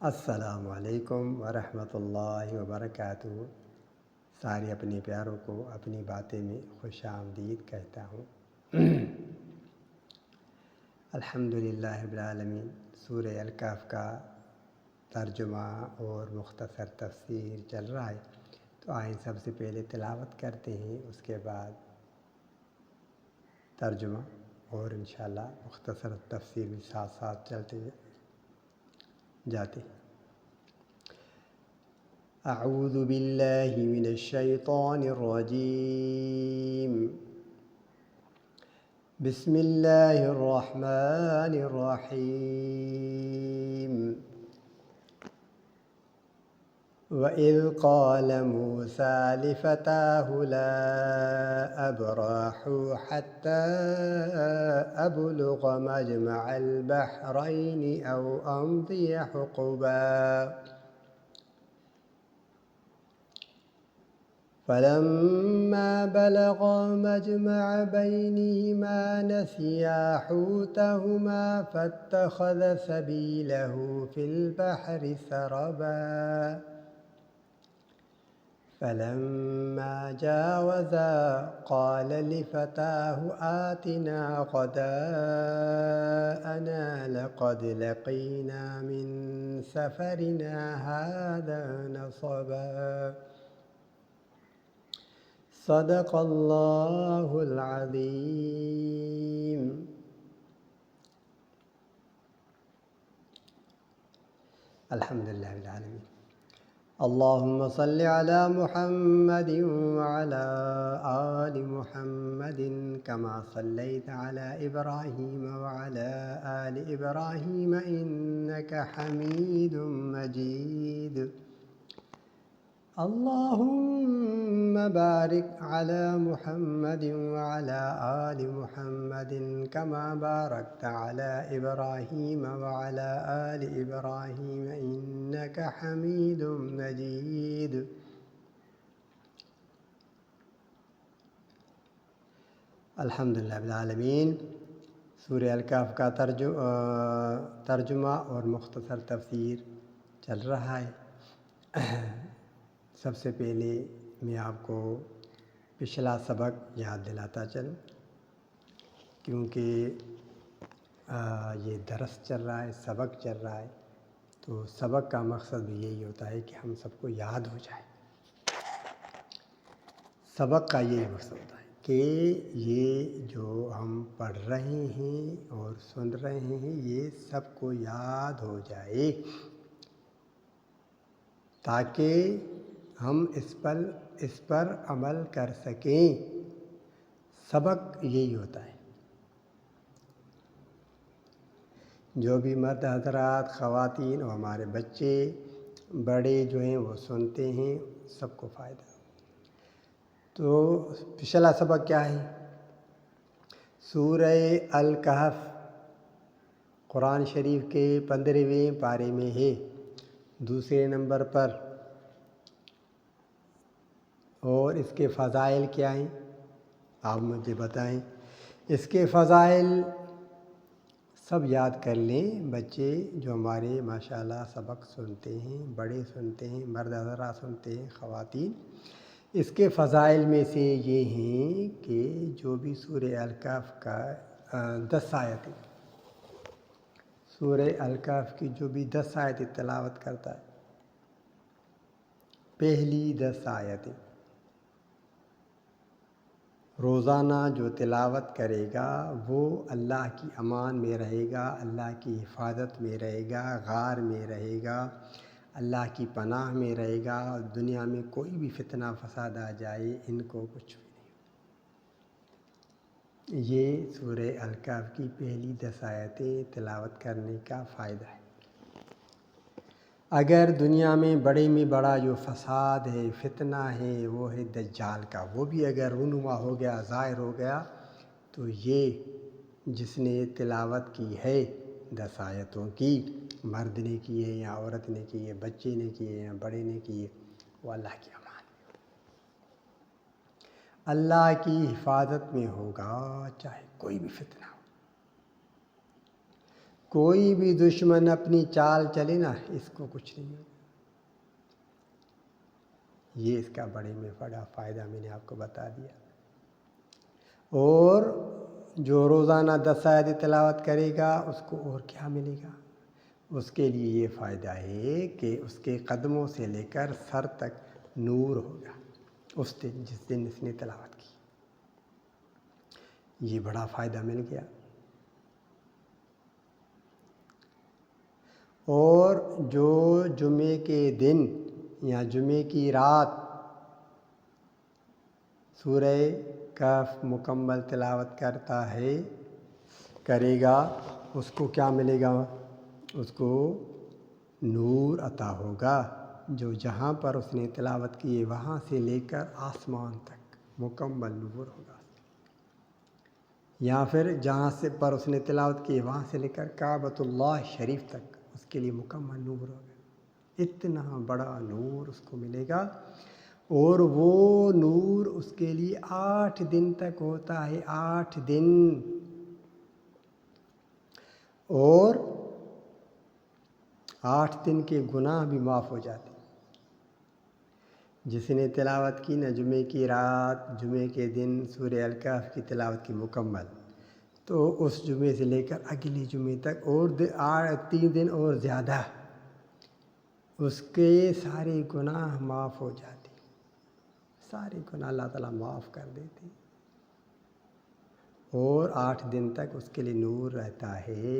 السلام علیکم ورحمۃ اللہ وبرکاتہ۔ سارے اپنے پیاروں کو اپنی باتیں میں خوش آمدید کہتا ہوں۔ الحمدللہ رب العالمین۔ سورہ الکہف کا ترجمہ اور مختصر تفسیر چل رہا ہے، تو آئیں سب سے پہلے تلاوت کرتے ہیں، اس کے بعد ترجمہ اور انشاءاللہ مختصر تفسیر بھی ساتھ ساتھ چلتے جاتے ہیں۔ اعوذ باللہ من الشیطان الرجیم، بسم اللہ الرحمن الرحیم۔ وَإِذْ قَالَ مُوسَىٰ لِفَتَاهُ لَا أَبْرَحُ حَتَّىٰ أَبْلُغَ مَجْمَعَ الْبَحْرَيْنِ أَوْ أَمْضِيَ حُقُبًا فَلَمَّا بَلَغَا مَجْمَعَ بَيْنِهِمَا نَسِيَا حُوتَهُمَا فَاتَّخَذَ سَبِيلَهُ فِي الْبَحْرِ سَرَبًا فَلَمَّا جَاوَزَا قَالَ لِفَتَاهُ آتِنَا غَدَاءَنَا لَقَدْ لَقِينَا مِنْ سَفَرِنَا هَٰذَا نَصَبًا۔ صدق اللہ العظیم۔ الحمدللہ رب العالمین۔ اللہم صل علی محمد وعلی آل محمد کما صلیت علی ابراہیم وعلی آل ابراہیم انک حمید مجید۔ اللہم بارک علی محمد وعلی آل محمد کما بارکت علی ابراہیم وعلی آل ابراہیم انک حمید مجید۔ الحمدللہ رب العالمین۔ سورہ الکہف کا ترجمہ اور مختصر تفسیر چل رہا ہے۔ سب سے پہلے میں آپ کو پچھلا سبق یاد دلاتا چلوں، کیونکہ یہ درس چل رہا ہے، سبق چل رہا ہے، تو سبق کا مقصد بھی یہی ہوتا ہے کہ ہم سب کو یاد ہو جائے۔ سبق کا یہی مقصد ہوتا ہے کہ یہ جو ہم پڑھ رہے ہیں اور سن رہے ہیں یہ سب کو یاد ہو جائے، تاکہ ہم اس پر عمل کر سکیں۔ سبق یہی ہوتا ہے۔ جو بھی مرد حضرات، خواتین اور ہمارے بچے بڑے جو ہیں وہ سنتے ہیں، سب کو فائدہ۔ تو پچھلا سبق کیا ہے؟ سورہ الکہف قرآن شریف کے 15ویں پارے میں ہے، دوسرے نمبر پر، اور اس کے فضائل کیا ہیں آپ مجھے بتائیں۔ اس کے فضائل سب یاد کر لیں بچے جو ہمارے ماشاءاللہ سبق سنتے ہیں، بڑے سنتے ہیں، مرد حضرات سنتے ہیں، خواتین۔ اس کے فضائل میں سے یہ ہیں کہ جو بھی سورہ الکہف کا 10 آیتیں، سورہ الکہف کی جو بھی 10 آیتیں تلاوت کرتا ہے، پہلی 10 آیتیں روزانہ جو تلاوت کرے گا وہ اللہ کی امان میں رہے گا، اللہ کی حفاظت میں رہے گا، غار میں رہے گا، اللہ کی پناہ میں رہے گا، اور دنیا میں کوئی بھی فتنہ فساد آ جائے ان کو کچھ بھی نہیں۔ یہ سورہ الکہف کی پہلی 10 آیتیں تلاوت کرنے کا فائدہ ہے۔ اگر دنیا میں بڑا جو فساد ہے، فتنہ ہے، وہ ہے دجال کا، وہ بھی اگر رونما ہو گیا، ظاہر ہو گیا، تو یہ جس نے تلاوت کی ہے 10 آیتوں کی، مرد نے کی ہے یا عورت نے کی ہے، بچے نے کی ہے یا بڑے نے کی ہے، وہ اللہ کی امان میں، اللہ کی حفاظت میں ہوگا، چاہے کوئی بھی فتنہ ہو۔ کوئی بھی دشمن اپنی چال چلے نا، اس کو کچھ نہیں ہوگا۔ یہ اس کا بڑے میں بڑا فائدہ میں نے آپ کو بتا دیا۔ اور جو روزانہ 10 آیت تلاوت کرے گا اس کو اور کیا ملے گا؟ اس کے لیے یہ فائدہ ہے کہ اس کے قدموں سے لے کر سر تک نور ہوگا اس دن، جس دن اس نے تلاوت کی۔ یہ بڑا فائدہ مل گیا۔ اور جو جمعے کے دن یا جمعے کی رات سورہ کہف مکمل تلاوت کرے گا، اس کو کیا ملے گا؟ اس کو نور عطا ہوگا، جو جہاں پر اس نے تلاوت کی وہاں سے لے کر آسمان تک مکمل نور ہوگا، یا پھر جہاں سے پر اس نے تلاوت کی وہاں سے لے کر کعبۃ اللہ شریف تک اس کے لیے مکمل نور ہوگا۔ اتنا بڑا نور اس کو ملے گا، اور وہ نور اس کے لیے 8 دن تک ہوتا ہے، 8 دن۔ اور 8 دن کے گناہ بھی معاف ہو جاتے ہیں۔ جس نے تلاوت کی نا جمعے کی رات، جمعے کے دن سورہ الکہف کی تلاوت کی مکمل، تو اس جمعے سے لے کر اگلے جمعے تک اور 3 دن اور زیادہ اس کے سارے گناہ معاف ہو جاتے، سارے گناہ اللہ تعالیٰ معاف کر دیتے، اور 8 دن تک اس کے لیے نور رہتا ہے۔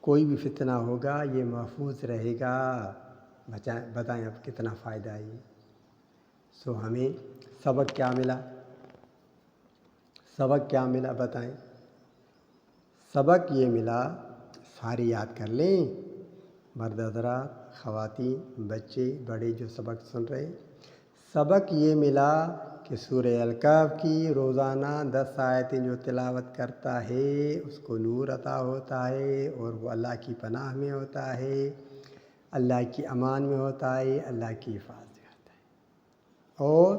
کوئی بھی فتنہ ہوگا یہ محفوظ رہے گا۔ بتائیں اب کتنا فائدہ ہے۔ ہمیں سبق کیا ملا بتائیں؟ سبق یہ ملا، سارے یاد کر لیں، مرد حضرات، خواتین، بچے، بڑے جو سبق سن رہے، سبق یہ ملا کہ سورہ الکہف کی روزانہ 10 آیتیں جو تلاوت کرتا ہے اس کو نور عطا ہوتا ہے، اور وہ اللہ کی پناہ میں ہوتا ہے، اللہ کی امان میں ہوتا ہے، اللہ کی حفاظت میں ہوتا ہے۔ اور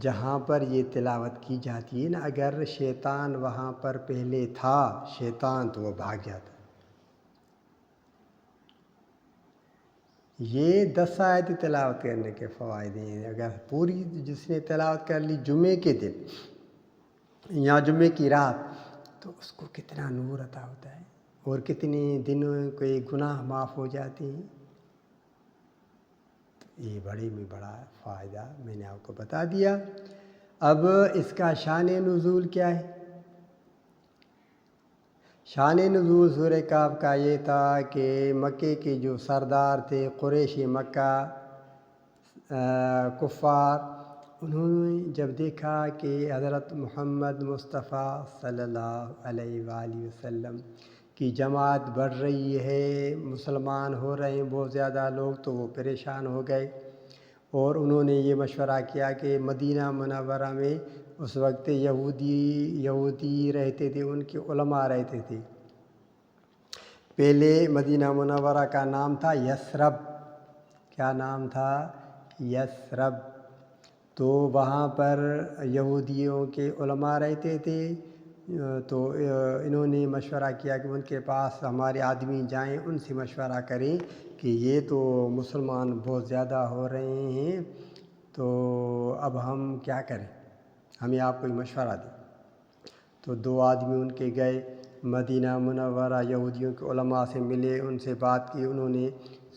جہاں پر یہ تلاوت کی جاتی ہے نا، اگر شیطان وہاں پر پہلے تھا تو وہ بھاگ جاتا ہے۔ یہ 10 آیت تلاوت کرنے کے فوائد ہیں۔ اگر پوری جس نے تلاوت کر لی جمعے کے دن یا جمعے کی رات، تو اس کو کتنا نور عطا ہوتا ہے، اور کتنے دنوں کے گناہ معاف ہو جاتے ہیں۔ یہ بڑے میں بڑا فائدہ میں نے آپ کو بتا دیا۔ اب اس کا شان نزول کیا ہے؟ شان نزول سورہ کہف کا یہ تھا کہ مکے کے جو سردار تھے، قریش مکہ، کفار، انہوں نے جب دیکھا کہ حضرت محمد مصطفیٰ صلی اللہ علیہ وآلہ وسلم کی جماعت بڑھ رہی ہے، مسلمان ہو رہے ہیں بہت زیادہ لوگ، تو وہ پریشان ہو گئے، اور انہوں نے یہ مشورہ کیا کہ مدینہ منورہ میں اس وقت یہودی رہتے تھے، ان کے علماء رہتے تھے۔ پہلے مدینہ منورہ کا نام تھا یثرب۔ کیا نام تھا؟ یثرب۔ تو وہاں پر یہودیوں کے علماء رہتے تھے، تو انہوں نے مشورہ کیا کہ ان کے پاس ہمارے آدمی جائیں، ان سے مشورہ کریں کہ یہ تو مسلمان بہت زیادہ ہو رہے ہیں، تو اب ہم کیا کریں، ہمیں آپ کوئی مشورہ دیں۔ تو 2 آدمی ان کے گئے مدینہ منورہ، یہودیوں کے علماء سے ملے، ان سے بات کی، انہوں نے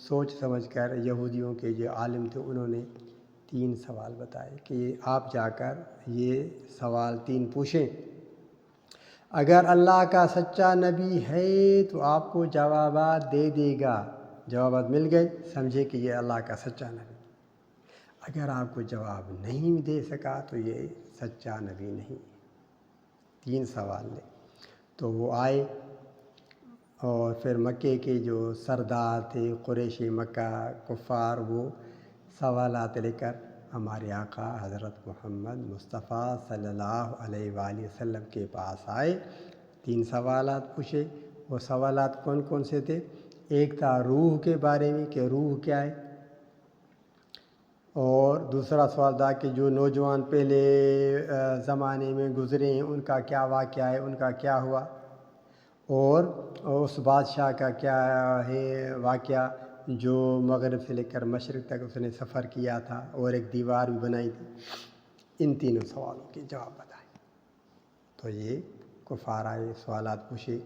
سوچ سمجھ کر یہودیوں کے جو عالم تھے انہوں نے 3 سوال بتائے کہ آپ جا کر یہ سوال 3 پوچھیں، اگر اللہ کا سچا نبی ہے تو آپ کو جوابات دے دے گا، جوابات مل گئے، سمجھے کہ یہ اللہ کا سچا نبی۔ اگر آپ کو جواب نہیں دے سکا تو یہ سچا نبی نہیں۔ 3 سوال لے۔ تو وہ آئے، اور پھر مکے کے جو سردار تھے، قریش مکہ، کفار، وہ سوالات لے کر ہمارے آقا حضرت محمد مصطفیٰ صلی اللہ علیہ وآلہ وسلم کے پاس آئے، 3 سوالات پوچھے۔ وہ سوالات کون کون سے تھے؟ ایک تھا روح کے بارے میں کہ روح کیا ہے، اور دوسرا سوال تھا کہ جو نوجوان پہلے زمانے میں گزرے ہیں ان کا کیا واقعہ ہے، ان کا کیا ہوا، اور اس بادشاہ کا کیا ہے واقعہ جو مغرب سے لے کر مشرق تک اس نے سفر کیا تھا اور ایک دیوار بھی بنائی تھی. ان تینوں سوالوں کے جواب بتائیں. تو یہ کفار آئے سوالات پوچھے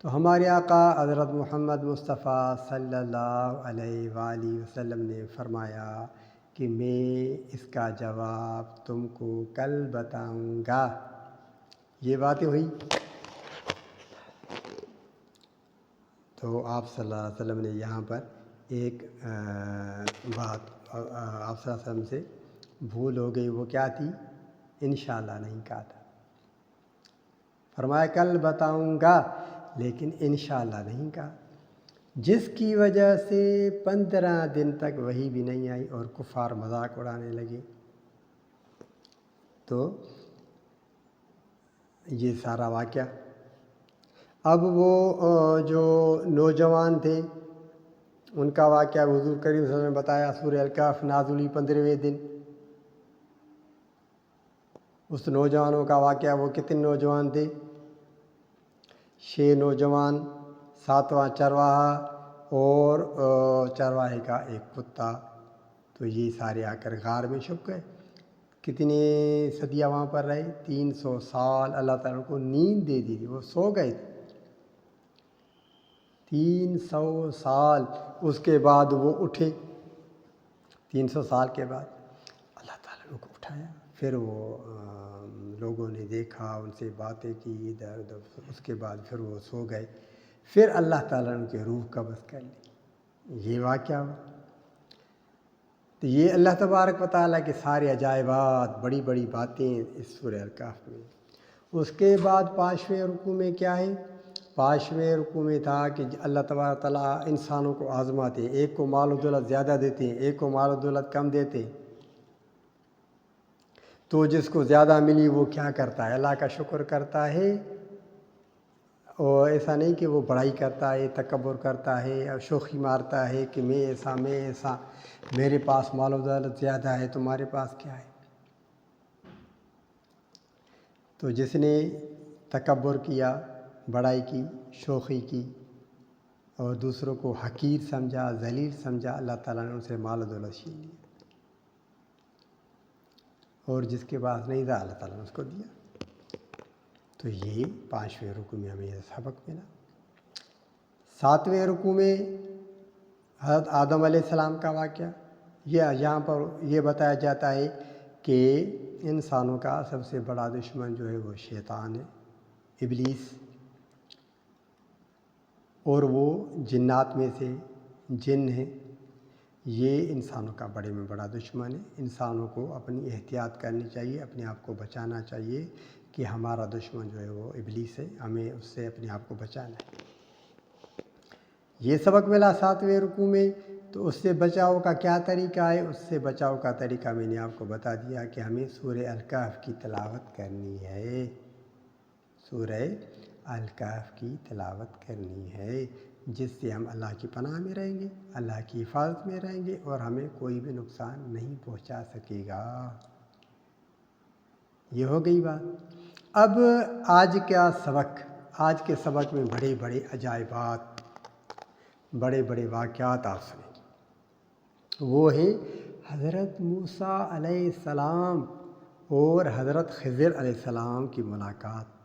تو ہمارے آقا حضرت محمد مصطفیٰ صلی اللہ علیہ وآلہ وسلم نے فرمایا کہ میں اس کا جواب تم کو کل بتاؤں گا. یہ باتیں ہوئی تو آپ صلی اللہ علیہ وسلم نے یہاں پر ایک بات آپ صلی اللہ علیہ وسلم سے بھول ہو گئی. وہ کیا تھی؟ انشاءاللہ نہیں کہا تھا. فرمایا کل بتاؤں گا لیکن انشاءاللہ نہیں کہا، جس کی وجہ سے 15 دن تک وحی بھی نہیں آئی اور کفار مذاق اڑانے لگے. تو یہ سارا واقعہ. اب وہ جو نوجوان تھے ان کا واقعہ حضور کریم صلی اللہ علیہ وسلم نے بتایا. سورہ الکہف نازل ہوئی 15ویں دن. اس نوجوانوں کا واقعہ، وہ کتنے نوجوان تھے؟ 6 نوجوان، 7واں چرواہا اور چرواہے کا ایک کتا. تو یہ سارے آ کر غار میں چھپ گئے. کتنی صدیاں وہاں پر رہے؟ 300 سال. اللہ تعالیٰ کو نیند دے دی تھی، وہ سو گئے تھے 300 سال. اس کے بعد وہ اٹھے. 300 سال کے بعد اللہ تعالیٰ نے کو اٹھایا. پھر وہ لوگوں نے دیکھا، ان سے باتیں کی ادھر ادھر. اس کے بعد پھر وہ سو گئے. پھر اللہ تعالیٰ نے ان کی روح قبض کر لی. یہ واقعہ ہوا. تو یہ اللہ تبارک و تعالیٰ کے سارے عجائبات، بڑی بڑی باتیں اس سورہ الکہف میں. اس کے بعد 5ویں رکوع میں کیا ہے؟ 5ویں رکوع میں تھا کہ اللہ تبارک و تعالیٰ انسانوں کو آزماتے ہیں. ایک کو مال و دولت زیادہ دیتے ہیں، ایک کو مال و دولت کم دیتے ہیں. تو جس کو زیادہ ملی وہ کیا کرتا ہے؟ اللہ کا شکر کرتا ہے. اور ایسا نہیں کہ وہ بڑائی کرتا ہے، تکبر کرتا ہے اور شوخی مارتا ہے کہ میں ایسا، میرے پاس مال و دولت زیادہ ہے، تمہارے پاس کیا ہے؟ تو جس نے تکبر کیا، بڑائی کی، شوخی کی اور دوسروں کو حقیر سمجھا، ذلیل سمجھا، اللہ تعالیٰ نے ان سے مال و دولت چھین لیا. اور جس کے پاس نہیں تھا اللہ تعالیٰ نے اس کو دیا. تو یہ 5ویں رکوع میں ہمیں یہ سبق ملا. 7ویں رکوع میں حضرت آدم علیہ السلام کا واقعہ. یہاں پر یہ بتایا جاتا ہے کہ انسانوں کا سب سے بڑا دشمن جو ہے وہ شیطان ہے، ابلیس. اور وہ جنات میں سے جن ہے. یہ انسانوں کا بڑے میں بڑا دشمن ہے. انسانوں کو اپنی احتیاط کرنی چاہیے، اپنے آپ کو بچانا چاہیے کہ ہمارا دشمن جو ہے وہ ابلیس ہے، ہمیں اس سے اپنے آپ کو بچانا ہے. یہ سبق ملا 7ویں رکوع میں. تو اس سے بچاؤ کا کیا طریقہ ہے؟ اس سے بچاؤ کا طریقہ میں نے آپ کو بتا دیا کہ ہمیں سورہ الکہف کی تلاوت کرنی ہے. سورہ الکہف کی تلاوت کرنی ہے، جس سے ہم اللہ کی پناہ میں رہیں گے، اللہ کی حفاظت میں رہیں گے اور ہمیں کوئی بھی نقصان نہیں پہنچا سکے گا. یہ ہو گئی بات. اب آج کا سبق، آج کے سبق میں بڑے بڑے عجائبات، بڑے بڑے واقعات آپ سنیں. وہ ہیں حضرت موسیٰ علیہ السلام اور حضرت خضر علیہ السلام کی ملاقات.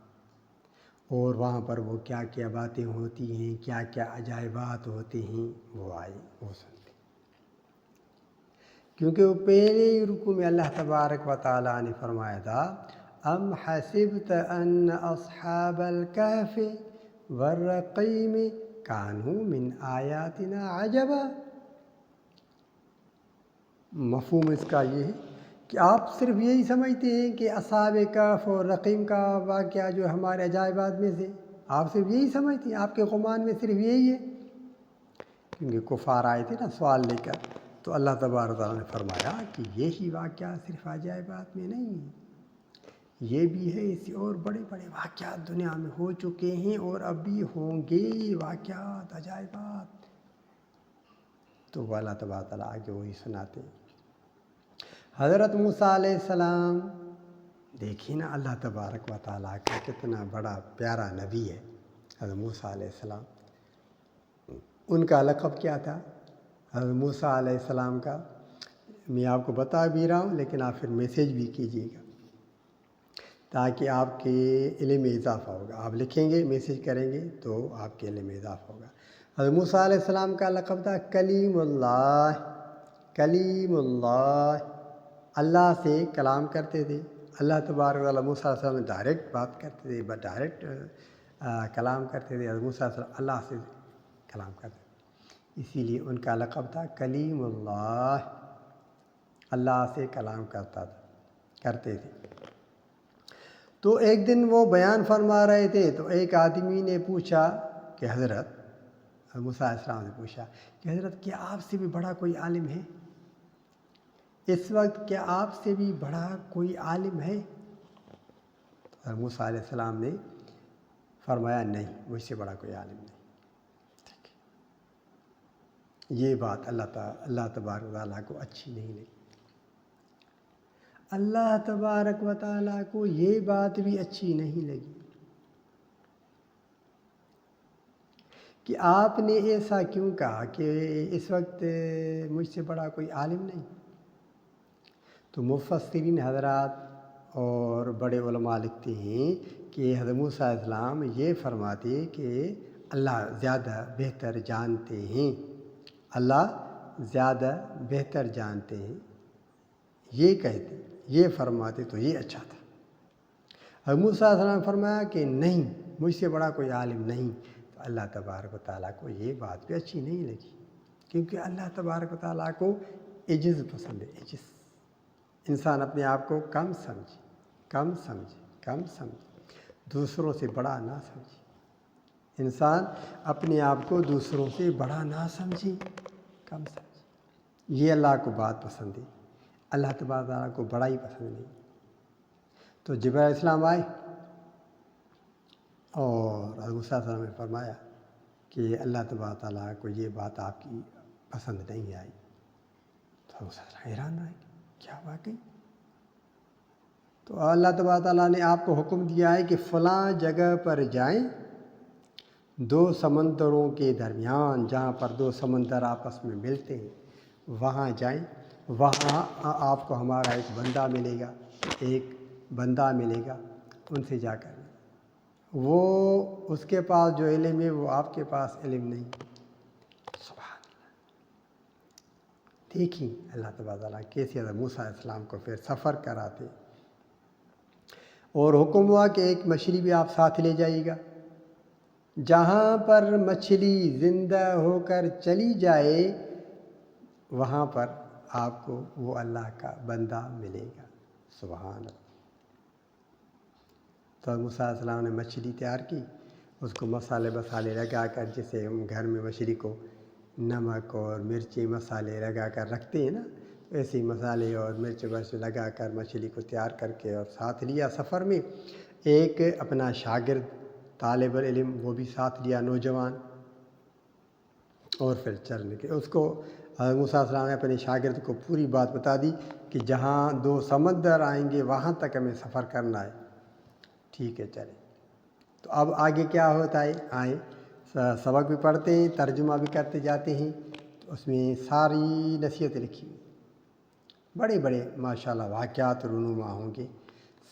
اور وہاں پر وہ کیا کیا باتیں ہوتی ہیں، کیا کیا عجائبات ہوتے ہیں، وہ آئے وہ سنتے. کیونکہ وہ پہلے ہی رکوع میں اللہ تبارک و تعالیٰ نے فرمایا تھا ام حسبت ان اصحاب الکہف والرقیم کانوا من آیاتنا عجبا. مفہوم اس کا یہ ہے کہ آپ صرف یہی سمجھتے ہیں کہ اصحاب کہف اور رقیم کا واقعہ جو ہمارے عجائبات میں سے، آپ صرف یہی سمجھتے ہیں، آپ کے گمان میں صرف یہی ہے. کیونکہ کفار آئے تھے نا سوال لے کر، تو اللہ تبارک تعالیٰ نے فرمایا کہ یہی واقعہ صرف عجائبات میں نہیں ہے، یہ بھی ہے، اسی اور بڑے بڑے واقعات دنیا میں ہو چکے ہیں اور اب بھی ہوں گے واقعات، عجائبات. تو وہ اللہ تبارک تعالیٰ آگے وہی سناتے ہیں. حضرت موسیٰ علیہ السلام، دیکھیں نا اللہ تبارک و تعالیٰ کا کتنا بڑا پیارا نبی ہے. حضرت موسیٰ علیہ السلام، ان کا لقب کیا تھا حضرت موسیٰ علیہ السلام کا؟ میں آپ کو بتا بھی رہا ہوں، لیکن آپ پھر میسیج بھی کیجیے گا تاکہ آپ کے علم میں اضافہ ہوگا. آپ لکھیں گے، میسیج کریں گے تو آپ کے علم میں اضافہ ہوگا. حضرت موسیٰ علیہ السلام کا لقب تھا کلیم اللہ. کلیم اللہ، اللہ سے کلام کرتے تھے. اللہ تبارک و تعالیٰ موسیٰ علیہ السلام ڈائریکٹ بات کرتے تھے، ڈائریکٹ کلام کرتے تھے. حضرت موسیٰ علیہ السلام اللہ سے کلام کرتے تھے، اسی لیے ان کا لقب تھا کلیم اللہ. اللہ سے کلام کرتے تھے. تو ایک دن وہ بیان فرما رہے تھے تو ایک آدمی نے پوچھا کہ حضرت موسیٰ علیہ السلام نے پوچھا کہ حضرت کیا آپ سے بھی بڑا کوئی عالم ہے اس وقت؟ کیا آپ سے بھی بڑا کوئی عالم ہے؟ تو موسیٰ علیہ السلام نے فرمایا نہیں، مجھ سے بڑا کوئی عالم نہیں. یہ بات اللہ تبارک و تعالیٰ کو اچھی نہیں لگی. اللہ تبارک و تعالیٰ کو یہ بات بھی اچھی نہیں لگی کہ آپ نے ایسا کیوں کہا کہ اس وقت مجھ سے بڑا کوئی عالم نہیں. تو مفسرین حضرات اور بڑے علماء لکھتے ہیں کہ حضرت موسیٰ علیہ السلام یہ فرماتے کہ اللہ زیادہ بہتر جانتے ہیں، اللہ زیادہ بہتر جانتے ہیں. یہ کہتے، یہ فرماتے تو یہ اچھا تھا. حضرت موسیٰ علیہ السلام نے فرمایا کہ نہیں، مجھ سے بڑا کوئی عالم نہیں. تو اللہ تبارک و تعالیٰ کو یہ بات بھی اچھی نہیں لگی، کیونکہ اللہ تبارک و تعالیٰ کو عجز پسند ہے. عجز، انسان اپنے آپ کو کم سمجھے، دوسروں سے بڑا نہ سمجھے. انسان اپنے آپ کو دوسروں سے بڑا نہ سمجھے، کم سمجھے. یہ اللہ کو بات پسند ہے. اللہ تبارک و تعالیٰ کو بڑا ہی پسند نہیں. تو جبرائیل علیہ السلام آئے اور حضرت موسیٰ علیہ السلام نے فرمایا کہ اللہ تبارک و تعالیٰ کو یہ بات آپ کی پسند نہیں آئی. تو موسیٰ علیہ السلام حیران رہے، کیا واقعی؟ تو اللہ تبارک و تعالیٰ نے آپ کو حکم دیا ہے کہ فلاں جگہ پر جائیں، 2 سمندروں کے درمیان جہاں پر 2 سمندر آپس میں ملتے ہیں وہاں جائیں. وہاں آپ کو ہمارا ایک بندہ ملے گا، ان سے جا کر وہ اس کے پاس جو علم ہے وہ آپ کے پاس علم نہیں. سبحان اللہ. دیکھیں اللہ تبارک و تعالیٰ کیسے حضرت موسیٰ علیہ السلام کو پھر سفر کراتے، اور حکم ہوا کہ ایک مچھلی بھی آپ ساتھ لے جائیے گا. جہاں پر مچھلی زندہ ہو کر چلی جائے وہاں پر آپ کو وہ اللہ کا بندہ ملے گا. سبحان اللہ. تو موسیٰ علیہ السلام نے مچھلی تیار کی، اس کو مسالے لگا کر، جیسے ہم گھر میں مچھلی کو نمک اور مرچی مسالے لگا کر رکھتے ہیں نا، ایسے مسالے اور مرچ لگا کر مچھلی کو تیار کر کے اور ساتھ لیا. سفر میں ایک اپنا شاگرد طالب علم وہ بھی ساتھ لیا، نوجوان، اور پھر چلنے کے اس کو حضرت موسیٰ علیہ السلام نے اپنے شاگرد کو پوری بات بتا دی کہ جہاں 2 سمندر آئیں گے وہاں تک ہمیں سفر کرنا ہے. ٹھیک ہے، چلیں. تو اب آگے کیا ہوتا ہے، آئیں سبق بھی پڑھتے ہیں، ترجمہ بھی کرتے جاتے ہیں. تو اس میں ساری نصیحتیں لکھی ہوئی، بڑے بڑے ماشاءاللہ واقعات رونما ہوں گے،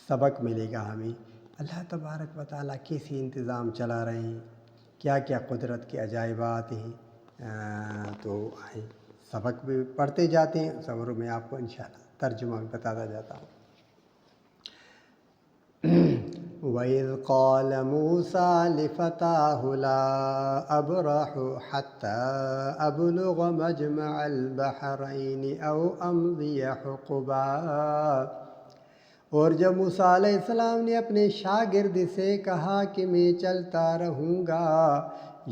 سبق ملے گا ہمیں. اللہ تبارک و تعالیٰ کیسے انتظام چلا رہے ہیں، کیا کیا قدرت کے عجائبات ہیں. تو آئیں سبق بھی پڑھتے جاتے ہیں، سبروں میں آپ کو انشاءاللہ ترجمہ بھی بتاتا جاتا ہوں. وَإِذْ قَالَ مُوسَىٰ لِفَتَاهُ لَا أَبْرَحُ حَتَّىٰ أَبْلُغَ مَجْمَعَ الْبَحْرَيْنِ أَوْ أَمْضِيَ حُقُبًا. اور جب موسیٰ علیہ السلام نے اپنے شاگرد سے کہا کہ میں چلتا رہوں گا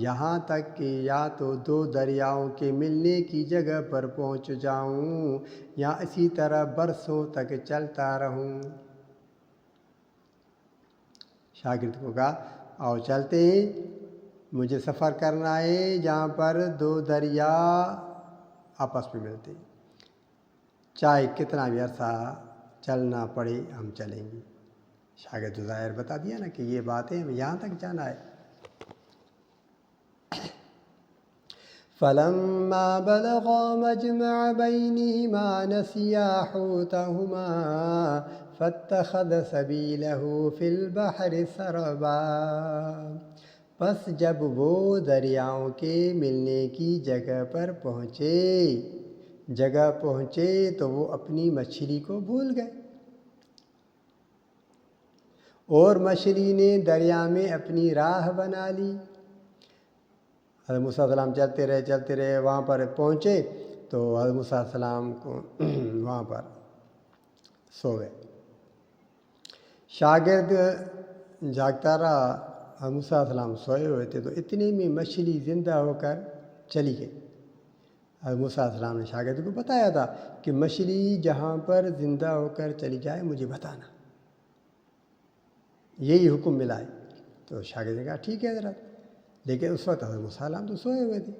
یہاں تک کہ یا تو 2 دریاؤں کے ملنے کی جگہ پر پہنچ جاؤں یا اسی طرح برسوں تک چلتا رہوں. شاگرد کو کہا آؤ چلتے ہیں، مجھے سفر کرنا ہے جہاں پر 2 دریا آپس میں ملتے ہیں، چاہے کتنا بھی عرصہ چلنا پڑے ہم چلیں گے. شاگرد ظاہر بتا دیا نا کہ یہ بات ہے، ہمیں یہاں تک جانا ہے. فلما بلغا مجمع بینہما نسیا حوتہما فاتخذ سبیلہ فی البحر سربا۔ پس جب وہ دریاؤں کے ملنے کی جگہ پر پہنچے تو وہ اپنی مچھلی کو بھول گئے، اور مچھلی نے دریا میں اپنی راہ بنا لی۔ حضرت موسیٰ علیہ السلام چلتے رہے وہاں پر پہنچے تو حضرت موسیٰ علیہ السلام کو وہاں پر سو گئے۔ شاگرد جاگتا رہا، حضرت موسیٰ علیہ السلام سوئے ہوئے تھے، تو اتنے میں مچھلی زندہ ہو کر چلی گئی۔ حضرت موسیٰ علیہ السلام نے شاگرد کو بتایا تھا کہ مچھلی جہاں پر زندہ ہو کر چلی جائے مجھے بتانا، یہی حکم ملا ہے۔ تو شاگرد نے کہا ٹھیک ہے حضرت، لیکن اس وقت حضرت موسیٰ علیہ السلام تو سوئے ہوئے تھے۔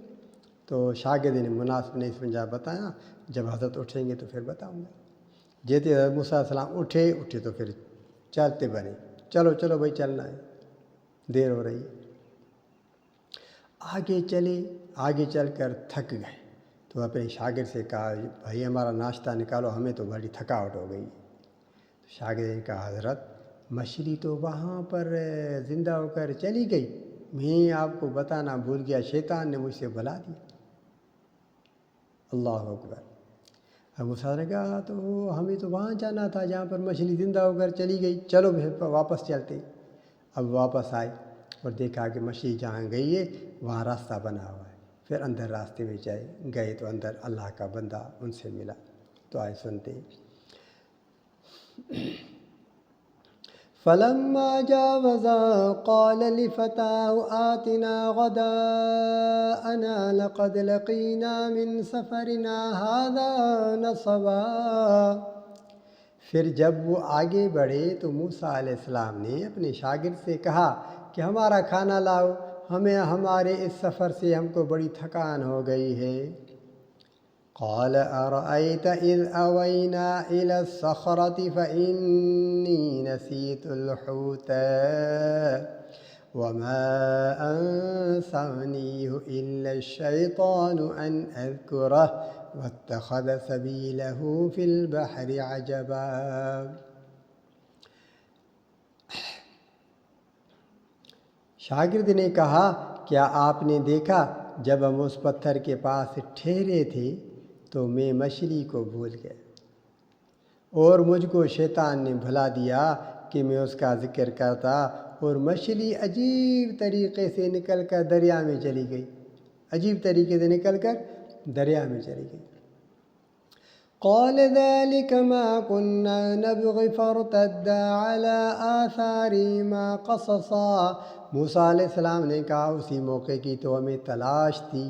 تو شاگرد نے مناسب نہیں سمجھا، بتایا جب حضرت اٹھیں گے تو پھر بتاؤں گا۔ جیسے حضرت موسیٰ علیہ السلام اٹھے تو پھر چلتے بنے، چلو بھائی چلنا ہے، دیر ہو رہی ہے۔ آگے چل کر تھک گئے تو اپنے شاگرد سے کہا بھائی ہمارا ناشتہ نکالو، ہمیں تو بڑی تھکاوٹ ہو گئی۔ تو شاگرد نے کہا حضرت مچھلی تو وہاں پر زندہ ہو کر چلی گئی، میں آپ کو بتانا بھول گیا، شیطان نے مجھ سے بلا دیا۔ اللہ اکبر۔ اب موسیٰ نے کہا تو ہمیں تو وہاں جانا تھا جہاں پر مچھلی زندہ ہو کر چلی گئی، چلو پھر واپس چلتے۔ اب واپس آئے اور دیکھا کہ مچھلی جہاں گئی ہے وہاں راستہ بنا ہوا ہے، پھر اندر راستے میں گئے تو اندر اللہ کا بندہ ان سے ملا۔ تو آئے سنتے ہیں۔ فلما جاوزا قال لفتاه آتنا غداءنا لقد لقينا من سفرنا هذا نصبا۔ پھر جب وہ آگے بڑھے تو موسیٰ علیہ السلام نے اپنے شاگرد سے کہا کہ ہمارا کھانا لاؤ، ہمارے اس سفر سے ہم کو بڑی تھکان ہو گئی ہے۔ قال أرأيت إذ أوينا إلى الصخرة فإني نسيت الحوت وما أنسانيه إلا الشيطان أن أذكره واتخذ سبيله في البحر عجبا۔ شاگرد نے کہا کیا آپ نے دیکھا جب ہم اس پتھر کے پاس ٹھہرے تھے تو میں مچھلی کو بھول گیا، اور مجھ کو شیطان نے بھلا دیا کہ میں اس کا ذکر کرتا، اور مچھلی عجیب طریقے سے نکل کر دریا میں چلی گئی، قال ذلك ما كنا نبغي فارتدا على آثارهما قصصا۔ موسیٰ علیہ السلام نے کہا اسی موقع کی تو ہمیں تلاش تھی،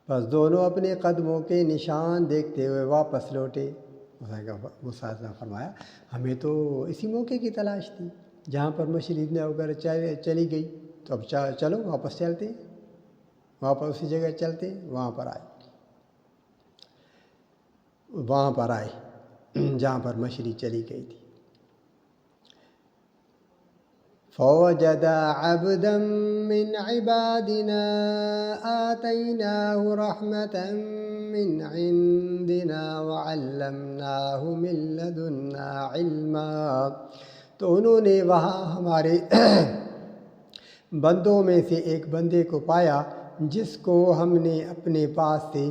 بس دونوں اپنے قدموں کے نشان دیکھتے ہوئے واپس لوٹے۔ موسیٰ علیہ السلام نے فرمایا ہمیں تو اسی موقع کی تلاش تھی جہاں پر مچھلی اتنے ہو کر چلی گئی، تو اب چلو واپس چلتے، واپس اسی جگہ چلتے۔ وہاں پر آئے جہاں پر مچھلی چلی گئی تھی۔ فوجدا عبدا من عبادنا آتيناه رحمة من عندنا وعلمناه من لدنا علما۔ تو انہوں نے وہاں ہمارے بندوں میں سے ایک بندے کو پایا جس کو ہم نے اپنے پاس سے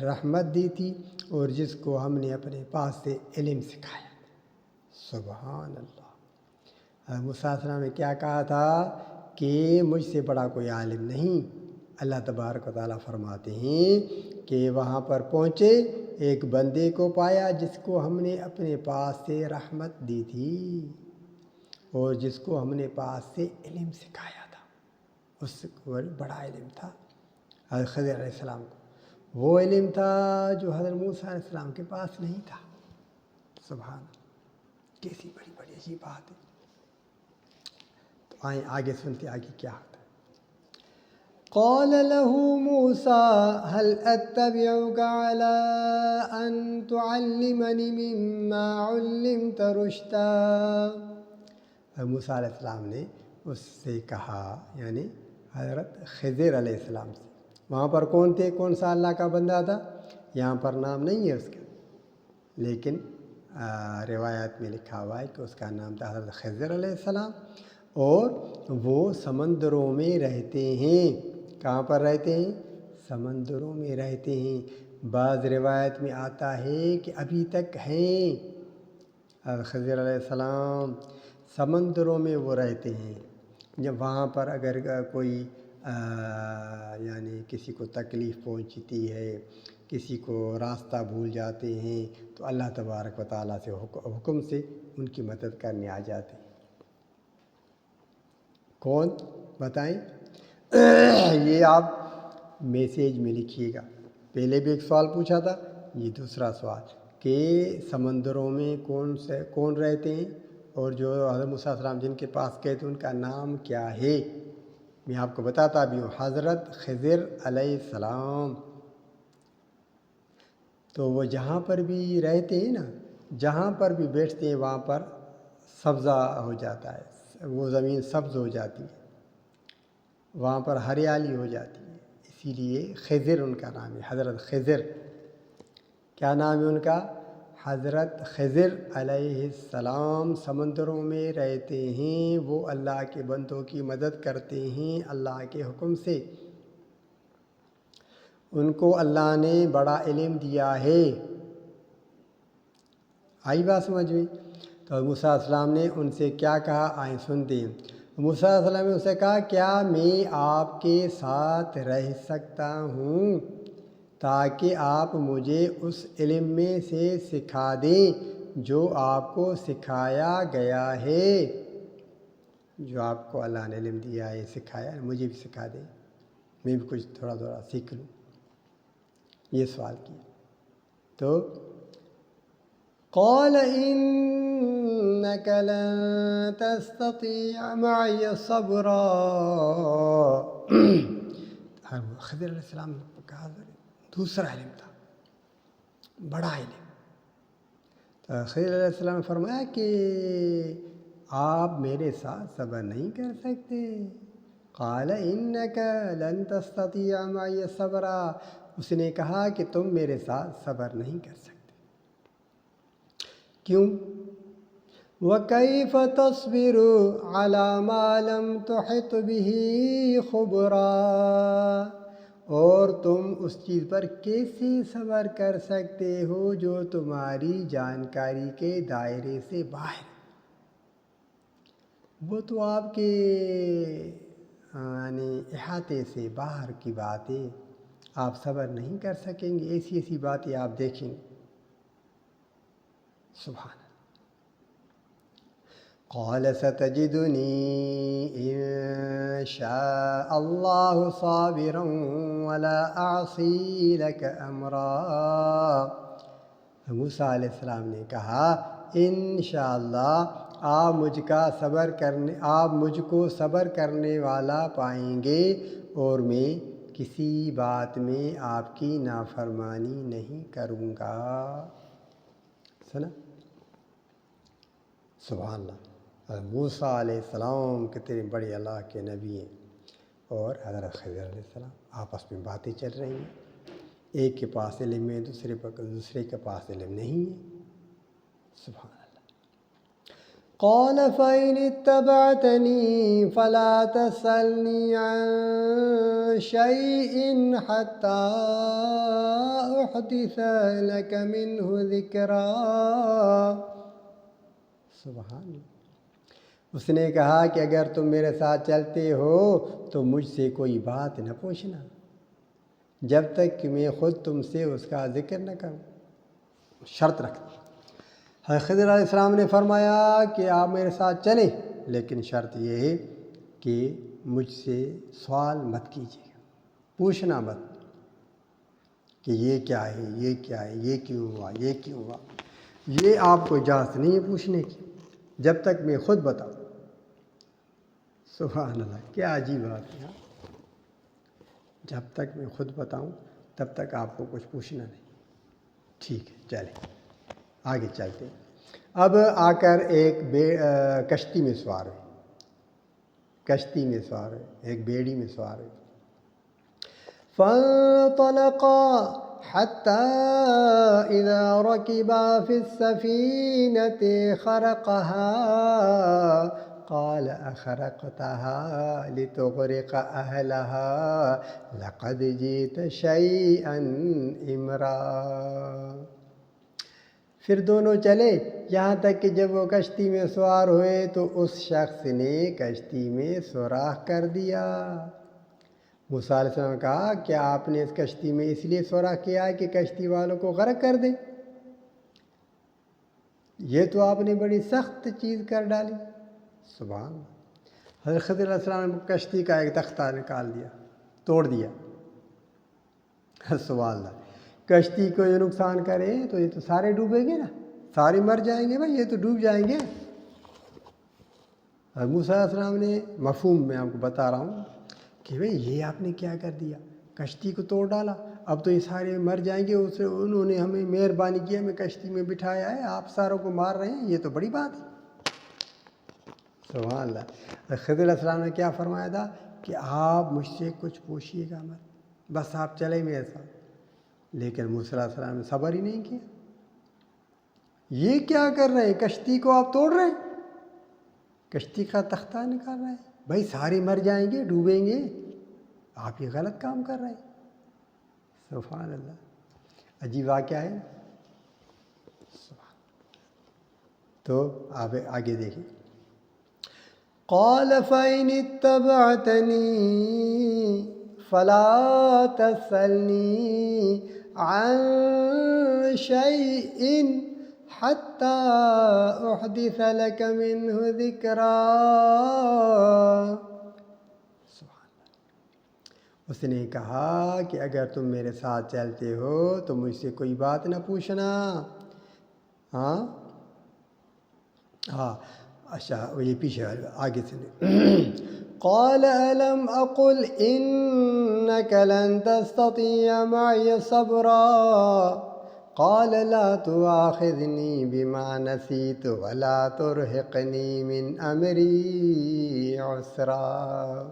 رحمت دی تھی اور جس کو ہم نے اپنے پاس سے علم سکھایا۔ سبحان اللہ۔ موسیٰ علیہ السلام نے کیا کہا تھا کہ مجھ سے بڑا کوئی عالم نہیں۔ اللہ تبارک و تعالیٰ فرماتے ہیں کہ وہاں پر پہنچے، ایک بندے کو پایا جس کو ہم نے اپنے پاس سے رحمت دی تھی اور جس کو ہم نے پاس سے علم سکھایا تھا۔ اس کو بڑا علم تھا حضرت خضر علیہ السلام کو، وہ علم تھا جو حضرت موسیٰ علیہ السلام کے پاس نہیں تھا۔ سبحان اللہ، کیسی بڑی عجیب بات ہے۔ تو آئیں آگے سنتے آگے کیا ہوتا ہے۔ قال له موسى هل أتبعك على أن تعلمني مما علمت رشدا۔ موسیٰ علیہ السلام نے اس سے کہا، یعنی حضرت خضر علیہ السلام سے وہاں پر کون تھے، کون سا اللہ کا بندہ تھا؟ یہاں پر نام نہیں ہے اس کا، لیکن روایات میں لکھا ہوا ہے کہ اس کا نام تھا حضرت خضر علیہ السلام، اور وہ سمندروں میں رہتے ہیں۔ کہاں پر رہتے ہیں؟ سمندروں میں رہتے ہیں۔ بعض روایت میں آتا ہے کہ ابھی تک ہیں حضرت خضر علیہ السلام، سمندروں میں وہ رہتے ہیں۔ جب وہاں پر اگر کوئی یعنی کسی کو تکلیف پہنچتی ہے، کسی کو راستہ بھول جاتے ہیں، تو اللہ تبارک و تعالیٰ سے حکم سے ان کی مدد کرنے آ جاتے ہیں۔ کون بتائیں؟ یہ آپ میسیج میں لکھیے گا۔ پہلے بھی ایک سوال پوچھا تھا، یہ دوسرا سوال کہ سمندروں میں کون رہتے ہیں، اور جو حضرت موسیٰ علیہ السلام جن کے پاس گئے تھے ان کا نام کیا ہے؟ میں آپ کو بتاتا بھی ہوں، حضرت خضر علیہ السلام۔ تو وہ جہاں پر بھی رہتے ہیں نا، جہاں پر بھی بیٹھتے ہیں وہاں پر سبزہ ہو جاتا ہے، وہ زمین سبز ہو جاتی ہے، وہاں پر ہریالی ہو جاتی ہے، اسی لیے خضر ان کا نام ہے، حضرت خضر۔ کیا نام ہے ان کا؟ حضرت خضر علیہ السلام۔ سمندروں میں رہتے ہیں، وہ اللہ کے بندوں کی مدد کرتے ہیں اللہ کے حکم سے۔ ان کو اللہ نے بڑا علم دیا ہے۔ آئی بات سمجھ میں؟ تو موسیٰ علیہ السلام نے ان سے کیا کہا، آئیں سنتے ہیں۔ موسیٰ علیہ السلام نے ان سے کہا، کیا میں آپ کے ساتھ رہ سکتا ہوں تاکہ آپ مجھے اس علم میں سے سکھا دیں جو آپ کو سکھایا گیا ہے؟ جو آپ کو اللہ نے علم دیا ہے، سکھایا، مجھے بھی سکھا دیں، میں بھی کچھ تھوڑا تھوڑا سیکھ لوں۔ یہ سوال کیا تو قال انك لن تستطيع معي صبرا۔ خضر علیہ السلام کا دوسرا علم تھا، بڑا علم۔ تو خضر علیہ السلام نے فرمایا کہ آپ میرے ساتھ صبر نہیں کر سکتے۔ قال انك لن تستطيع معي صبرا۔ اس نے کہا کہ تم میرے ساتھ صبر نہیں کر سکتے۔ کیوں؟ وَكَيْفَ تَصْبِرُ عَلَى مَا لَمْ تُحِطْ بِهِ خُبْرًا۔ اور تم اس چیز پر کیسے صبر کر سکتے ہو جو تمہاری جانکاری کے دائرے سے باہر؟ وہ تو آپ کے یعنی احاطے سے باہر کی باتیں، آپ صبر نہیں کر سکیں گے، ایسی ایسی باتیں آپ دیکھیں گے۔ سبحان اللہ۔ قال ستجدنی ان شاء اللہ صابرا ولا اعصی لک امرا۔ موسیٰ علیہ السلام نے کہا، انشاءاللہ آپ مجھ کو صبر کرنے والا پائیں گے، اور میں کسی بات میں آپ کی نافرمانی نہیں کروں گا۔ سنا؟ سبحان اللہ۔ موسیٰ علیہ السلام کتنے بڑے اللہ کے نبی ہیں، اور حضرت خضر علیہ السلام، آپس میں باتیں چل رہی ہیں، ایک کے پاس علم ہے، دوسرے کے پاس علم نہیں ہے۔ سبحان اللہ۔ قال فإن اتبعتني فلا تسألني عن شيء حتى أحدث لك منه ذكرا۔ سبحان اللہ۔ اس نے کہا کہ اگر تم میرے ساتھ چلتے ہو تو مجھ سے کوئی بات نہ پوچھنا جب تک کہ میں خود تم سے اس کا ذکر نہ کروں۔ شرط رکھتا۔ حضرت خضر علیہ السلام نے فرمایا کہ آپ میرے ساتھ چلیں، لیکن شرط یہ ہے کہ مجھ سے سوال مت کیجیے، پوچھنا مت کہ یہ کیا ہے، یہ کیا ہے، یہ کیوں ہوا، یہ کیوں ہوا۔ یہ آپ کو اجازت نہیں ہے پوچھنے کی جب تک میں خود بتاؤں۔ سبحان اللہ، کیا عجیب بات ہے۔ جب تک میں خود بتاؤں تب تک آپ کو کچھ پوچھنا نہیں۔ ٹھیک ہے، چلیں آگے چلتے ہیں۔ اب آ کر ایک کشتی میں سوار ہوئے، ایک بیڑی میں سوار ہوئے۔ فانطلقا حتى إذا ركبا في السفينة خرقها قال أخرقتها لتغرق أهلها لقد جئت شيئا إمرا۔ پھر دونوں چلے یہاں تک کہ جب وہ کشتی میں سوار ہوئے تو اس شخص نے کشتی میں سوراخ کر دیا۔ موسیٰ علیہ السلام نے کہا کیا آپ نے اس کشتی میں اس لیے سوراخ کیا ہے کہ کشتی والوں کو غرق کر دیں؟ یہ تو آپ نے بڑی سخت چیز کر ڈالی۔ سبحان اللہ۔ حضرت خضر علیہ السلام نے کشتی کا ایک تختہ نکال دیا، توڑ دیا۔ سبحان اللہ۔ کشتی کو یہ نقصان کرے تو یہ تو سارے ڈوبیں گے نا، سارے مر جائیں گے بھائی، یہ تو ڈوب جائیں گے۔ اور موسیٰ علیہ السلام نے مفہوم میں آپ کو بتا رہا ہوں کہ بھئی یہ آپ نے کیا کر دیا، کشتی کو توڑ ڈالا، اب تو یہ سارے مر جائیں گے۔ انہوں نے ہمیں مہربانی کی، ہمیں کشتی میں بٹھایا ہے، آپ ساروں کو مار رہے ہیں، یہ تو بڑی بات ہے۔ سبحان اللہ۔ خضر علیہ السلام نے کیا فرمایا تھا کہ آپ مجھ سے کچھ پوچھیے گا مت، بس آپ چلے میرے ساتھ۔ لیکن موسیٰ علیہ السلام نے صبر ہی نہیں کیا۔ یہ کیا کر رہے ہیں، کشتی کو آپ توڑ رہے ہیں، کشتی کا تختہ نکال رہے ہیں، بھائی سارے مر جائیں گے، ڈوبیں گے، آپ یہ غلط کام کر رہے ہیں۔ سبحان اللہ۔ عجیب واقعہ ہے۔ تو آپ آگے دیکھیں۔ قال فإن اتبعتني فلا تسألني عن شيء حتى أحدث لك منه ذكرا۔ اس نے کہا کہ اگر تم میرے ساتھ چلتے ہو تو مجھ سے کوئی بات نہ پوچھنا۔ ہاں اچھا یہ پیچھے آگے سے قال ألم أقل إنك لن تستطيع معي صبرا قال لا تؤاخذني بما نسيت ولا ترهقني من أمري عسرا۔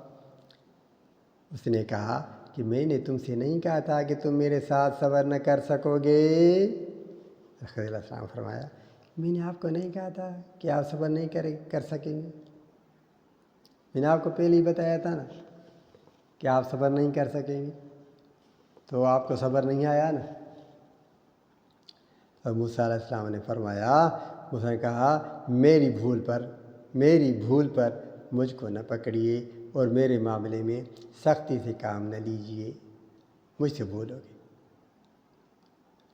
اس نے کہا کہ میں نے تم سے نہیں کہا تھا کہ تم میرے ساتھ صبر نہ کر سکو گے۔ خضر علیہ السلام فرمایا میں نے آپ کو نہیں کہا تھا کہ آپ صبر نہیں کر سکیں گے، میں نے آپ کو پہلے ہی بتایا تھا نا کہ آپ صبر نہیں کر سکیں گے، تو آپ کو صبر نہیں آیا نا۔ اور موسیٰ علیہ السلام نے فرمایا، موسیٰ نے کہا میری بھول پر مجھ کو نہ پکڑیے اور میرے معاملے میں سختی سے کام نہ لیجیے، مجھ سے بھول ہو گئی۔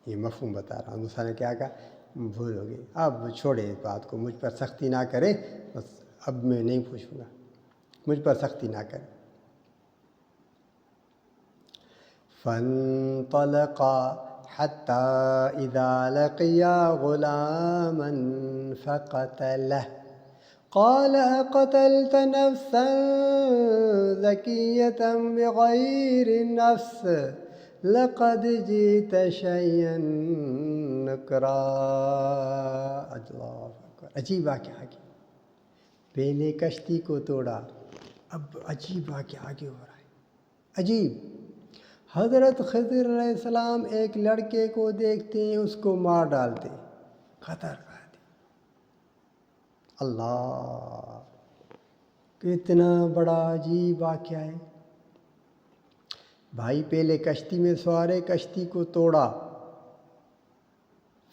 یہ مفہوم بتا رہا ہوں۔ موسیٰ نے کیا کہا، بھول ہو گئی، اب چھوڑے اس بات کو، مجھ پر سختی نہ کرے، بس اب میں نہیں پوچھوں گا، مجھ پر سختی نہ کرے۔ فانطلقا حتى إذا لقيا غلاما فقتله قال أقتلت نفسا زكية بغير نفس لقد جئت شيئا نكرا۔ اللہ اکبر۔ عجیب واقعہ آگے، پہلے کشتی کو توڑا، اب عجیب واقعہ آگے ہو رہا ہے۔ عجیب، حضرت خضر علیہ السلام ایک لڑکے کو دیکھتے ہیں، اس کو مار ڈالتے، قتل کر دیں۔ اللہ، کتنا بڑا عجیب واقعہ ہے بھائی۔ پہلے کشتی میں سوارے، کشتی کو توڑا،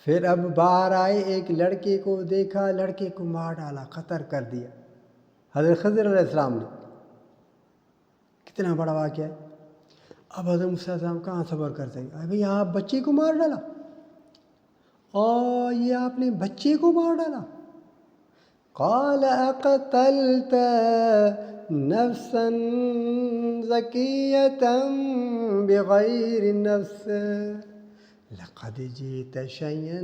پھر اب باہر آئے، ایک لڑکے کو دیکھا، لڑکے کو مار ڈالا، قتل کر دیا حضرت خضر علیہ السلام نے۔ کتنا بڑا واقعہ ہے۔ اب حضرت موسیٰ علیہ السلام کہاں صبر کر سکیں؟ بھئی آپ بچے کو مار ڈالا، یہ آپ نے بچے کو مار ڈالا۔ قال اقتلت نفسا زكية بغير نفس لقد جئت شيئا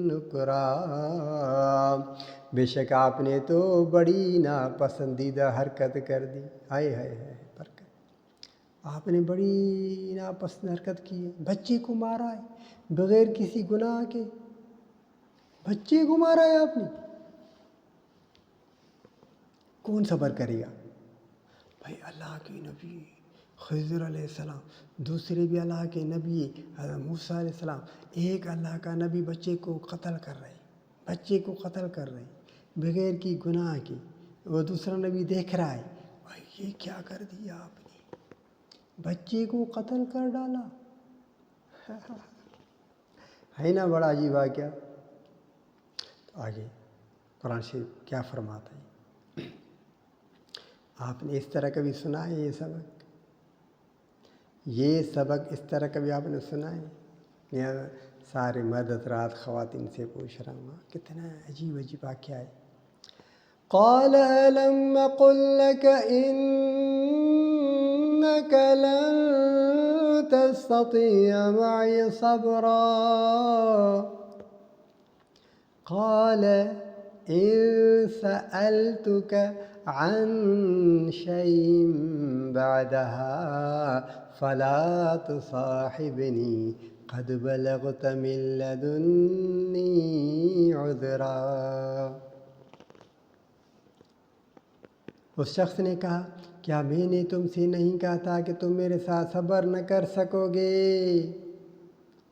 نكرا۔ بے شک آپ نے تو بڑی ناپسندیدہ حرکت کر دی۔ ہائے ہائے ہائے، آپ نے بڑی ناپسند حرکت کی ہے، بچے کو مارا ہے بغیر کسی گناہ کے، بچے کو مارا ہے آپ نے۔ کون صبر کرے گا بھائی؟ اللہ کے نبی خضر علیہ السلام، دوسرے بھی اللہ کے نبی حضرت موسیٰ علیہ السلام، ایک اللہ کا نبی بچے کو قتل کر رہے، بچے کو قتل کر رہے بغیر کی گناہ کی، وہ دوسرا نبی دیکھ رہا ہے، بھائی یہ کیا کر دیا آپ نے، بچے کو قتل کر ڈالا ہے نا، بڑا عجیب واقعہ۔ آگے قرآن شریف کیا فرماتا ہے؟ آپ نے اس طرح کبھی سنا ہے یہ سبق اس طرح کبھی آپ نے سنا ہے؟ یا سارے مرد حضرات خواتین سے پوچھ رہا ہوں، کتنا عجیب عجیب واقعہ ہے۔ قال ألم أقل لك إنك لن تستطيع معي صبرا قال إن سألتك عن شيء بعدها فلا تصاحبني قد بلغت من لدني عذرا۔ اس شخص نے کہا، کیا میں نے تم سے نہیں کہا تھا کہ تم میرے ساتھ صبر نہ کر سکو گے؟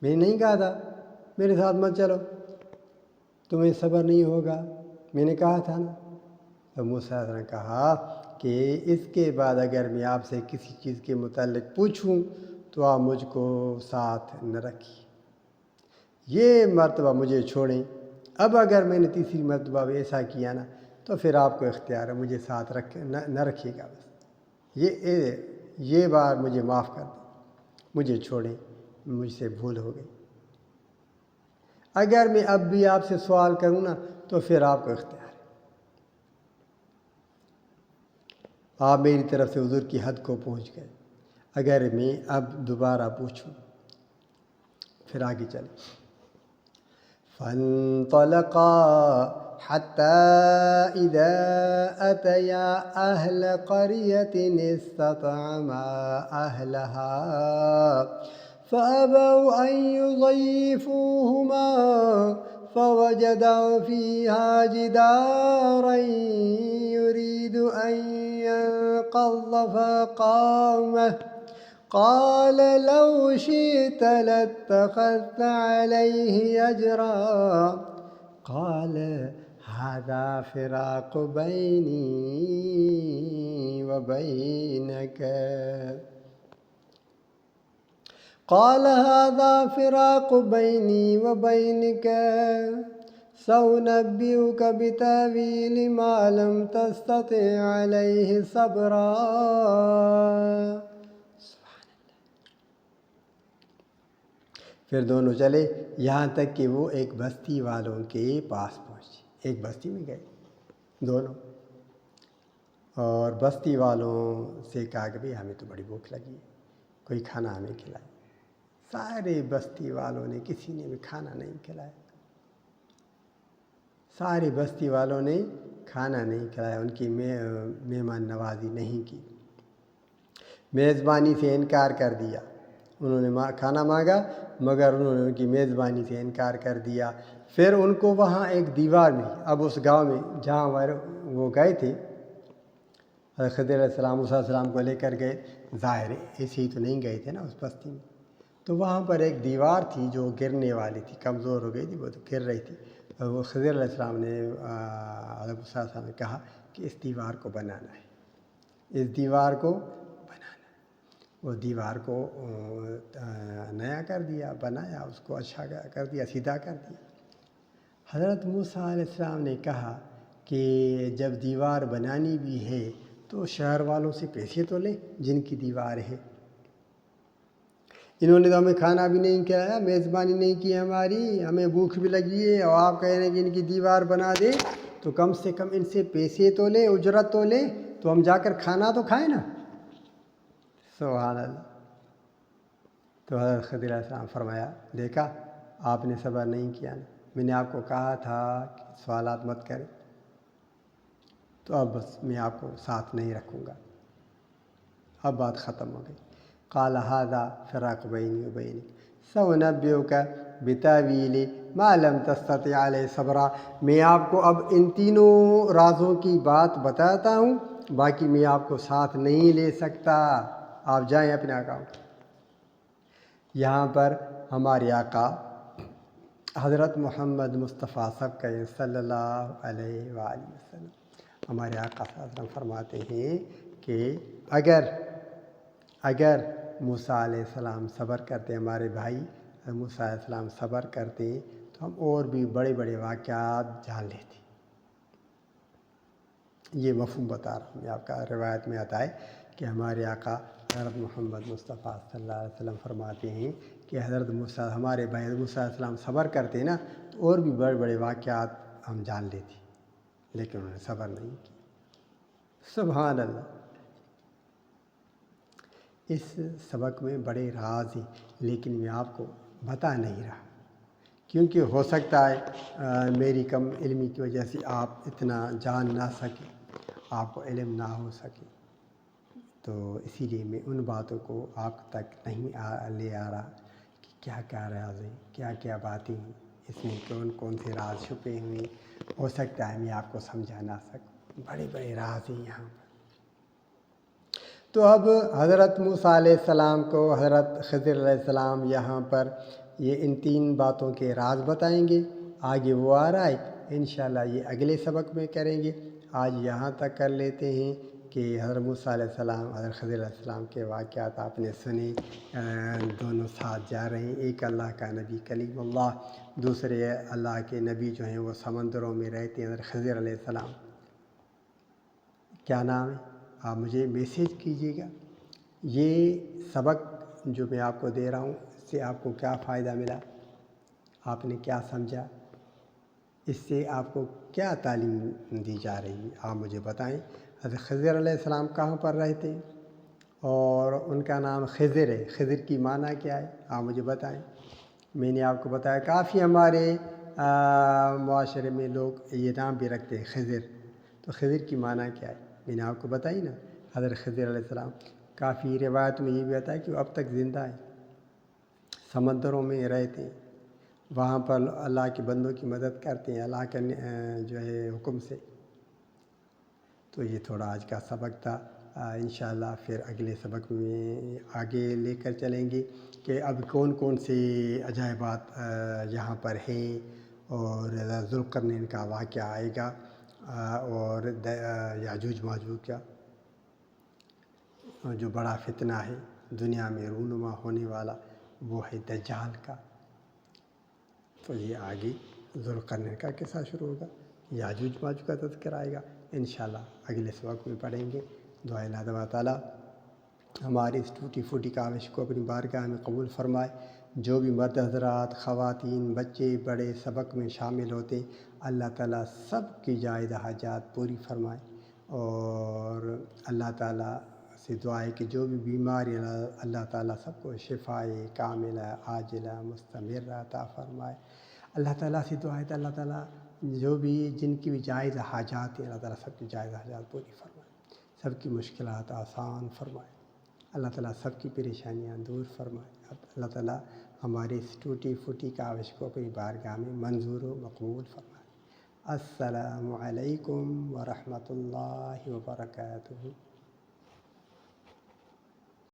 میں نے نہیں کہا تھا میرے ساتھ مت چلو، تمہیں صبر نہیں ہوگا، میں نے کہا تھا نا۔ تو موسیٰ نے کہا کہ اس کے بعد اگر میں آپ سے کسی چیز کے متعلق پوچھوں تو آپ مجھ کو ساتھ نہ رکھیے، یہ مرتبہ مجھے چھوڑیں۔ اب اگر میں نے تیسری مرتبہ بھی ایسا کیا نا تو پھر آپ کو اختیار ہے، مجھے ساتھ نہ رکھیے گا، بس یہ بار مجھے معاف کر دیں، مجھے چھوڑیں، مجھ سے بھول ہو گئی۔ اگر میں اب بھی آپ سے سوال کروں نا تو پھر آپ کو اختیار ہے، آپ میری طرف سے عذر کی حد کو پہنچ گئے۔ اگر میں اب دوبارہ پوچھوں، پھر آگے چلیں۔ فانطلقا حتى إذا أتيا أهل قرية استطعما أهلها فأبوا أن يضيفوهما فوجدا فيها جدارا يريد أن ينقض فقامه قال لو شئت لاتخذت عليه أجرا قال هذا فراق بيني وبينك قال هذا فراق بيني وبينك سأنبئك بتأويل ما لم تستطع عليه صبرا۔ پھر دونوں چلے یہاں تک کہ وہ ایک بستی والوں کے پاس پہنچے۔ ایک بستی میں گئے دونوں، اور بستی والوں سے کہا کہ بھئی ہمیں تو بڑی بھوک لگی ہے، کوئی کھانا ہمیں کھلائے۔ سارے بستی والوں نے کسی نے بھی کھانا نہیں کھلایا، سارے بستی والوں نے کھانا نہیں کھلایا، ان کی مہمان نوازی نہیں کی، میزبانی سے انکار کر دیا۔ انہوں نے کھانا مانگا مگر انہوں نے ان کی میزبانی سے انکار کر دیا۔ پھر ان کو وہاں ایک دیوار ملی۔ اب اس گاؤں میں جہاں وہ گئے تھے، خضر علیہ السلام موسیٰ علیہ السلام کو لے کر گئے، ظاہر ایسے ہی تو نہیں گئے تھے نا اس بستی میں، تو وہاں پر ایک دیوار تھی جو گرنے والی تھی، کمزور ہو گئی تھی، وہ تو گر رہی تھی۔ وہ خضر علیہ السلام نے حضرت موسیٰ علیہ السلام نے کہا کہ اس دیوار کو بنانا ہے، اس دیوار کو بنانا ہے۔ وہ دیوار کو نیا کر دیا، بنایا، اس کو اچھا کر دیا، سیدھا کر دیا۔ حضرت موسیٰ علیہ السلام نے کہا کہ جب دیوار بنانی بھی ہے تو شہر والوں سے پیسے تو لیں جن کی دیوار ہے، انہوں نے تو ہمیں کھانا بھی نہیں کھلایا، میزبانی نہیں کی ہماری، ہمیں بھوک بھی لگی ہے، اور آپ کہہ رہے ہیں کہ ان کی دیوار بنا دے، تو کم سے کم ان سے پیسے تو لیں، اجرت تو لیں، تو ہم جا کر کھانا تو کھائیں نا۔ سبحان اللہ۔ تو حضرت خضر علیہ السلام فرمایا، دیکھا آپ نے صبر نہیں کیا نا، میں نے آپ کو کہا تھا کہ سوالات مت کریں، تو اب بس میں آپ کو ساتھ نہیں رکھوں گا، اب بات ختم ہو گئی۔ قال هذا فراق بینی و بینک سأنبئک بتأویل ما لم تستطع علیہ صبرا۔ میں آپ کو اب ان تینوں رازوں کی بات بتاتا ہوں، باقی میں آپ کو ساتھ نہیں لے سکتا، آپ جائیں اپنے آقا. یہاں پر ہمارے آقا حضرت محمد مصطفیٰ سب کا صلی اللہ علیہ وآلہ وسلم ہمارے آقا صلی اللہ علیہ وسلم فرماتے ہیں کہ اگر موسیٰ علیہ السلام صبر کرتے، ہمارے بھائی موسیٰ علیہ السلام صبر کرتے تو ہم اور بھی بڑے بڑے واقعات جان لیتے. یہ مفہوم بتا رہا ہوں میں آپ کا. روایت میں آتا ہے کہ ہمارے آقا حضرت محمد مصطفیٰ صلی اللہ علیہ وسلم فرماتے ہیں کہ حضرت موسیٰ، ہمارے بھائی موسیٰ علیہ السلام صبر کرتے نا تو اور بھی بڑے بڑے واقعات ہم جان لیتے، لیکن انہوں نے صبر نہیں کیا. سبحان اللہ. اس سبق میں بڑے راز ہیں، لیکن میں آپ کو بتا نہیں رہا کیونکہ ہو سکتا ہے میری کم علمی کی وجہ سے آپ اتنا جان نہ سکیں، آپ کو علم نہ ہو سکے، تو اسی لیے میں ان باتوں کو آپ تک نہیں لے آ رہا کہ کیا کیا راز ہیں، کیا کیا باتیں ہیں، اس میں کون کون سے راز چھپے ہوئے. ہو سکتا ہے میں آپ کو سمجھا نہ سکوں، بڑے بڑے راز ہیں یہاں پر. تو اب حضرت موسیٰ علیہ السلام کو حضرت خضر علیہ السلام یہاں پر یہ ان 3 باتوں کے راز بتائیں گے. آگے وہ آ رہا ہے، انشاءاللہ یہ اگلے سبق میں کریں گے. آج یہاں تک کر لیتے ہیں کہ حضرت موسیٰ علیہ السلام حضرت خضر علیہ السلام کے واقعات آپ نے سنے. دونوں ساتھ جا رہے ہیں، ایک اللہ کا نبی کلیم اللہ، دوسرے اللہ کے نبی جو ہیں وہ سمندروں میں رہتے ہیں، حضرت خضر علیہ السلام. کیا نام ہے؟ آپ مجھے میسیج کیجیے گا. یہ سبق جو میں آپ کو دے رہا ہوں اس سے آپ کو کیا فائدہ ملا، آپ نے کیا سمجھا، اس سے آپ کو کیا تعلیم دی جا رہی ہے، آپ مجھے بتائیں. حضرت خضر علیہ السلام کہاں پر رہتے ہیں اور ان کا نام خضر ہے، خضر کی معنی کیا ہے آپ مجھے بتائیں. میں نے آپ کو بتایا کافی ہمارے معاشرے میں لوگ یہ نام بھی رکھتے ہیں خضر، تو خضر کی معنی کیا ہے میں نے آپ کو بتائی نا. حضرت خضر علیہ السلام کافی روایت میں یہ بھی آتا ہے کہ وہ اب تک زندہ ہیں، سمندروں میں رہتے ہیں، وہاں پر اللہ کے بندوں کی مدد کرتے ہیں اللہ کے جو ہے حکم سے. تو یہ تھوڑا آج کا سبق تھا. انشاءاللہ پھر اگلے سبق میں آگے لے کر چلیں گے کہ اب کون کون سے عجائبات یہاں پر ہیں، اور ذوالقرنین کا واقعہ آئے گا، اور یاجوج ماجوج کا جو بڑا فتنہ ہے دنیا میں رونما ہونے والا وہ ہے دجال کا. تو یہ آگے ذوالقرنین کا قصہ شروع ہوگا، یاجوج ماجوج کا تذکر آئے گا. انشاءاللہ اگلے سبق میں پڑھیں گے. دعا اللہ تعالیٰ ہماری اس ٹوٹی پھوٹی کاوش کو اپنی بارگاہ میں قبول فرمائے. جو بھی مرد حضرات، خواتین، بچے بڑے سبق میں شامل ہوتے اللہ تعالیٰ سب کی جائز حاجات پوری فرمائے. اور اللہ تعالیٰ سے دعا ہے کہ جو بھی بیماری اللہ تعالیٰ سب کو شفائے کاملہ عاجلہ مستمرہ عطا فرمائے. اللہ تعالیٰ سے دعا ہے کہ اللہ تعالیٰ جو بھی جن کی بھی جائز حاجات ہیں اللہ تعالیٰ سب کی جائز حاجات پوری فرمائے، سب کی مشکلات آسان فرمائے. اللہ تعالیٰ سب کی پریشانیاں دور فرمائے. اللہ تعالیٰ ہماری اس ٹوٹی پھوٹی کاوش کو اپنی بارگاہ میں منظور و مقبول فرمائے. السلام علیکم ورحمۃ اللہ وبرکاتہ.